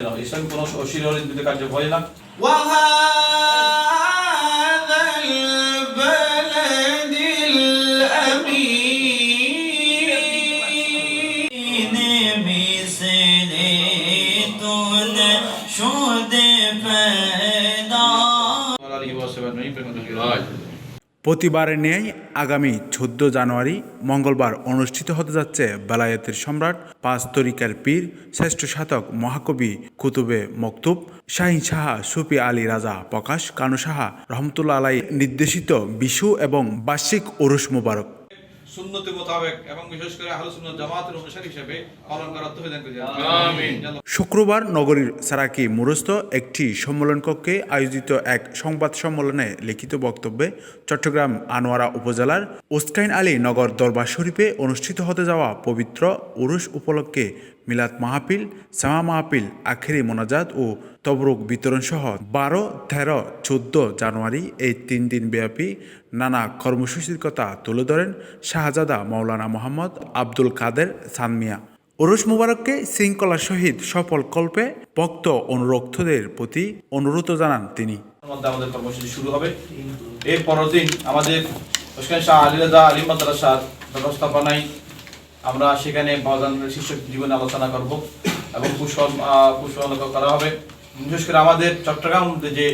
ইসলাম কোন অশীলতা কার্য হয় না। প্রতিবারের ন্যায় আগামী 14 জানুয়ারি মঙ্গলবার অনুষ্ঠিত হতে যাচ্ছে বেলায়েতের সম্রাট 5 তরিকার পীর শ্রেষ্ঠ সাধক মহাকবি কুতুবে মকতুব শাহীন শাহ সুফি আলী রাজা প্রকাশ কানু সাহা রহমতুল্লাহ আলাই নির্দেশিত বিশু এবং বার্ষিক উরুস মুবারক সুন্নতি মোতাবেক এবং বিশেষ করে আহলে সুন্নাত জামাতের অনুসারী হিসেবে পালন করার তৌফিক দান করুন। আমিন। শুক্রবার নগরীর সারাকি মুরস্থ একটি সম্মেলন কক্ষে আয়োজিত এক সংবাদ সম্মেলনে লিখিত বক্তব্যে চট্টগ্রাম আনোয়ারা উপজেলার ওসকাইন আলী নগর দরবার শরীফে অনুষ্ঠিত হতে যাওয়া পবিত্র উরুস উপলক্ষে মিলাদ মাহফিল, সামা মাহফিল, আখেরি মোনাজাত ও তবরুক বিতরণ সহ 12, 13, 14 জানুয়ারি এই 3 দিন ব্যাপী নানা কর্মসূচির কথা তুলে ধরেন শাহজাদা মাওলানা মোহাম্মদ আব্দুল কাদের সানমিয়া। উরুস মুবারককে শৃঙ্খলার সহিত সফল কল্পে ভক্ত অনুরক্তদের প্রতি অনুরোধ জানান তিনি। আমাদের কর্মসূচি শুরু হবে। এর পরের দিন আমাদের ওসকাইন শাহ আলী রাজা আলিম মাদ্রাসার ব্যবস্থাপনায় আমরা সেখানে বাজানের শিক্ষক জীবনে আলোচনা করব এবং পুষ্পালক করা হবে। বিশেষ করে আমাদের চট্টগ্রাম যে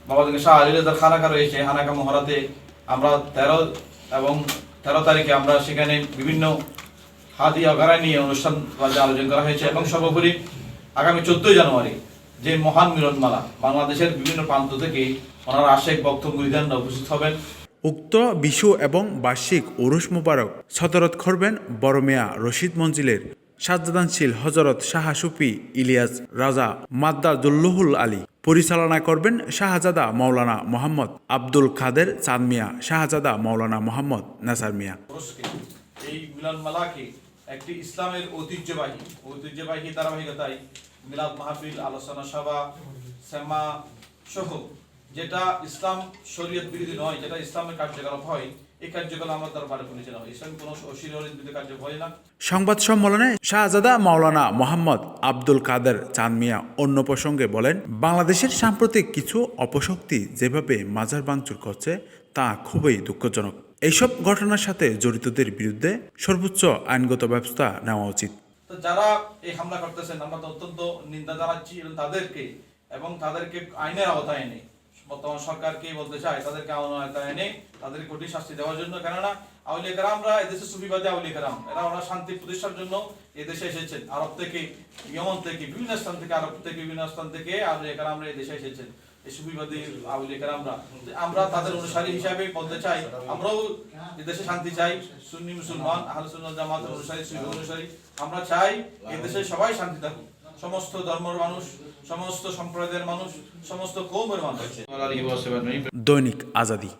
বাবাজান শাহ আলী রাজার খানাকা রয়েছে, হানাকা মহরাতে আমরা 13 এবং 13 তারিখে আমরা সেখানে বিভিন্ন হাদিয়া গাড়া নিয়ে অনুষ্ঠান আয়োজন করা হয়েছে এবং সর্বোপরি আগামী 14 জানুয়ারি যে মহান মিলনমালা বাংলাদেশের বিভিন্ন প্রান্ত থেকে ওনার আশেক বক্তব্য মুরিদানরা উপস্থিত হবেন। উক্ত বিশু এবং বার্ষিক উরুস মুবারক সদরত করবেন বড় মিয়া রশিদ মঞ্জিলের সাজ্জাদানশীল হজরত শাহ সুফি ইলিয়াস রাজা মাদ্দাদুল্লুহুল আলী। পরিচালনা করবেন শাহজাদা মাওলানা মোহাম্মদ আব্দুল কাদের চাঁদ মিয়া, শাহজাদা মাওলানা মোহাম্মদ নাসার মিয়া। এই মিলনমালাকে একটি ইসলামের ঐতিহ্যবাহী ধারাবাহিকতায় মিলাদ মাহফিল, আলোচনা সভা, সেমা সহ যেটা ইসলাম শরীয়ত বিরোধী নয়, যেটা ইসলামের কার্যকলাপ হয়, এই কার্যকলাপ আমার দরবারে পরিচালনা হয়। ইসলাম কোনো অশীলতা কার্য হয় না। সংবাদ সম্মেলনে শাহজাদা মাওলানা মোহাম্মদ আব্দুল কাদের চাঁদ মিয়া অন্য প্রসঙ্গে বলেন, বাংলাদেশের সাম্প্রতিক কিছু অপশক্তি যেভাবে মাজার ভাঙচুর করছে তা খুবই দুঃখজনক। এইসব ঘটনার সাথে জড়িতদের বিরুদ্ধে সর্বোচ্চ আইনগত ব্যবস্থা নেওয়া উচিত। যারা এই হামলা করতেছেন আমরা তো অত্যন্ত নিন্দা জানাচ্ছি এবং তাদেরকে আইনের আওতায় এনে বর্তমান সরকারকে বলতে চাই তাদেরকে আইনের আওতায় এনে তাদেরকে কঠিন শাস্তি দেওয়ার জন্য। কেননা আউলিয়া কেরামরা এদেশে সুফিবাদী আউলিয়া কেরাম, এরা ওরা শান্তি প্রতিষ্ঠার জন্য এদেশে এসেছেন। আরব থেকে, ইয়েমেন থেকে, বিভিন্ন স্থান থেকে, আরব থেকে, বিভিন্ন স্থান থেকে আউলিয়া কেরামরা এদেশে এসেছেন। এই সুফিবাদী আউলিয়া কেরামরা, আমরা তাদের অনুসারী হিসাবে বলতে চাই আমরাও এদেশে শান্তি চাই। সুন্নি মুসলমান আহলে সুন্নাত জামাতের অনুসারী আমরা চাই এদেশে সবাই শান্তি থাকুক, সমস্ত ধর্মের মানুষ, সমস্ত সম্প্রদায়ের মানুষ, সমস্ত কওমের মানুষ। দৈনিক আজাদী।